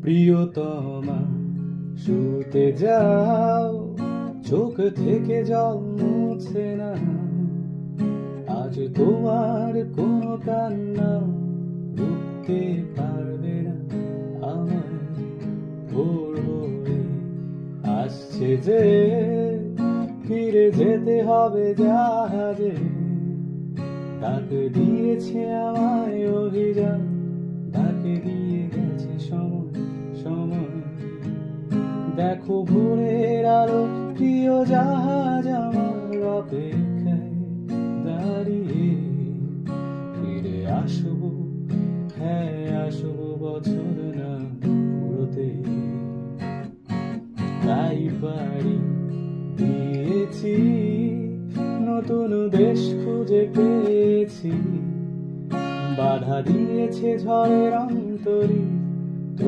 প্রিয়তমা শুতে যাও, চোখ থেকে জল মুছে না। আজ তোমার কোনো কান্না রুখতে পারবে না। আমার ভোর হয়ে আসছে যে, ফিরে যেতে হবে জাহাজে। ডাক দিয়েছে আমায় অভিযান, ডাকে দিয়ে গেছে সময় সময়। দেখো ভোরের আলো, প্রিয় জাহাজ আমার অপেক্ষায় দাঁড়িয়ে। ফিরে আসবো, হ্যাঁ আসবো বছর না পুরোতে। তাই পাড়ি দিয়েছি, নতুন দেশ খুঁজে পেয়েছি। বাধা দিয়েছে ঝড়ের অন্তরী,